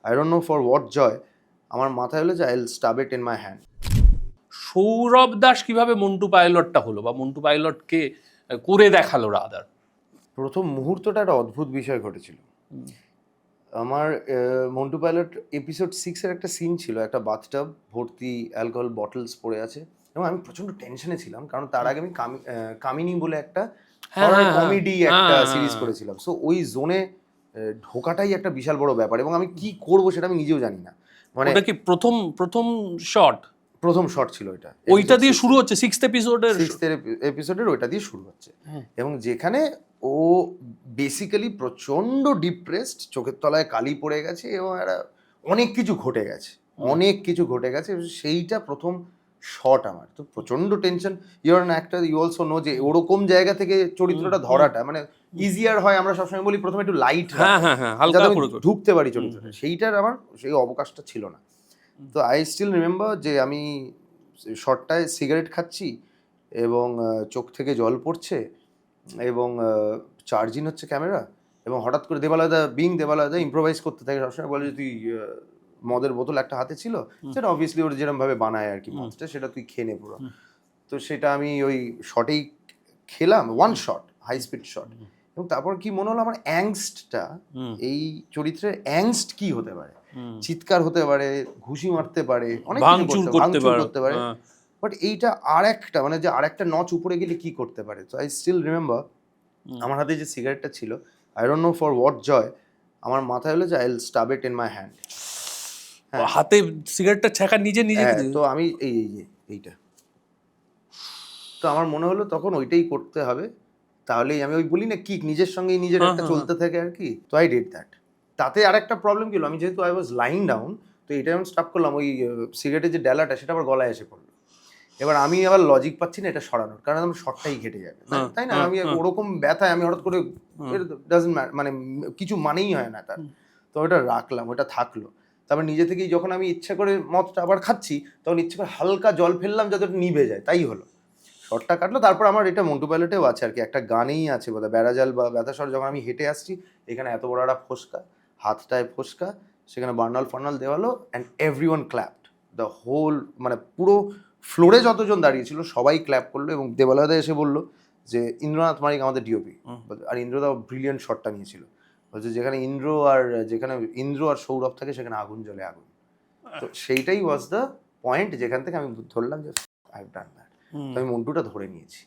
I don't know for what joy, আমার মাথায় হলো যে I will stab it in my hand. Sourav Das কিভাবে মন্টু পাইলটটা হলো, বা মন্টু পাইলটকে করে দেখালো রাদার? প্রথম মুহূর্তটা একটা অদ্ভুত বিষয় ঘটেছিল। আমার মন্টু পাইলট এপিসোড 6 এর একটা সিন ছিল, একটা বাথটাব ভর্তি অ্যালকোহল বটলস পড়ে আছে এবং আমি প্রচন্ড টেনশনে ছিলাম, কারণ তার আগে আমি কামিনী বলে একটা হ্যাঁ, হরর হ্যাঁ, কমেডি হ্যাঁ, একটা হ্যাঁ, সিরিজ হ্যাঁ। করেছিলাম। সো ওই জোনে ঢোকাটাই একটা বিশাল বড় ব্যাপার এবং আমি কি করব সেটা আমি নিজেও জানি না। মানে ওটা কি প্রথম প্রথম শট? প্রথম শট ছিল এটা, ওইটা দিয়ে শুরু হচ্ছে সিক্সথ এপিসোডের। সিক্সথ এপিসোডের ওইটা দিয়ে শুরু হচ্ছে এবং যেখানে ও বেসিক্যালি প্রচন্ড ডিপ্রেসড, চোখের তলায় কালি পড়ে গেছে এবং একটা অনেক কিছু ঘটে গেছে, অনেক কিছু ঘটে গেছে। সেইটা প্রথম শট আমার তো প্রচন্ড tension. You're an actor, you also know যে ওরকম জায়গা থেকে চরিত্রটা ধরাটা মানে ইজিয়ার হয়। আমরা সবসময় বলি প্রথমে একটু লাইট হ্যাঁ, হ্যাঁ, হ্যাঁ, হালকা যাতে আমি করে ঢুকতে পারি চরিত্রটা, সেইটার আমার সেই অবকাশটা ছিল না। তো আই স্টিল রিমেম্বার যে আমি শটটায় সিগারেট খাচ্ছি এবং চোখ থেকে জল পড়ছে এবং চার্জিং হচ্ছে ক্যামেরা এবং হঠাৎ করে দেবালয়দা ইম্প্রোভাইজ করতে থাকে। সবসময় বলে যে তুই মদের বোতল একটা হাতে ছিল, সেটা অবভিয়াসলি ওর যেরকমভাবে বানায় আর কি মদটা, সেটা তুই খেয়ে নে পুরো। তো সেটা আমি ওই শটেই খেলাম, one shot, high speed shot. এবং তারপর কি মনে হলো আমার অ্যাংস্টটা, এই চরিত্রের অ্যাংস্ট কি হতে পারে, চিৎকার হতে পারে, ঘুষি মারতে পারে, অনেক কিছু ভাঙচুর করতে পারে, বাট এইটা আর একটা মানে যে আর একটা নচ উপরে গেলে কি করতে পারে। তো আই স্টিল রিমেম্বার আমার হাতে যে সিগারেটটা ছিল, I don't know for what joy, আমার মাথায় হলো যে I will stab it in my hand. হাতে সিগারেটটা ছ্যাঁকা নিজে নিজে। তো আমি এইটা তো আমার মনে হলো তখন ওইটাই করতে হবে, তাহলেই আমি ওই বলি না কি নিজের সঙ্গেই নিজের একটা চলতে থাকে আর কি। তো আই ডিড দ্যাট। তাতে আর একটা প্রবলেম কি হলো, আমি যেহেতু আই ওয়াজ লাইং ডাউন, তো এটা আমি স্টপ করলাম, ওই সিগারেটের যে ডালাটা সেটা আবার গলায় এসে পড়লো। এবার আমি আবার লজিক পাচ্ছি না এটা সরানোর, কারণ আমার শর্টটাই ঘেটে যাবে, তাই না? আমি ওরকম ব্যথায় আমি হঠাৎ করে মানে কিছু মানেই হয় না তার। তো ওটা রাখলাম, ওটা থাকলো। তারপর নিজে থেকেই যখন আমি ইচ্ছা করে মদটা আবার খাচ্ছি, তখন ইচ্ছে করে হালকা জল ফেললাম যাতে ওটা নিভে যায়, তাই হলো। শর্টটা কাটলো। তারপর আমার এটা মন্টু পাইলটেও আছে আর কি, একটা গানেই আছে বোধহয়, বেড়াজাল বা ব্যথাস্বর, যখন আমি হেঁটে আসছি এখানে এত বড় একটা ফোসকা, হাতটায় ফোসকা, সেখানে বার্নাল ফার্নাল দেওয়ালো and everyone clapped, the whole মানে পুরো ফ্লোরে যতজন দাঁড়িয়েছিল সবাই ক্ল্যাপ করলো এবং দেবালয়দা এসে বললো যে ইন্দ্রনাথ মানিক আমাদের ডিওপি, আর ইন্দ্রদা ব্রিলিয়ান্ট শটটা নিয়েছিল, বলছে যেখানে ইন্দ্র আর সৌরভ থাকে সেখানে আগুন জ্বলে আগুন। তো সেইটাই ওয়াজ দ্য পয়েন্ট যেখান থেকে আমি ধরলাম যে আই হ্যাভ ডান দ্যাট। তো আমি মন্টুটা ধরে নিয়েছি।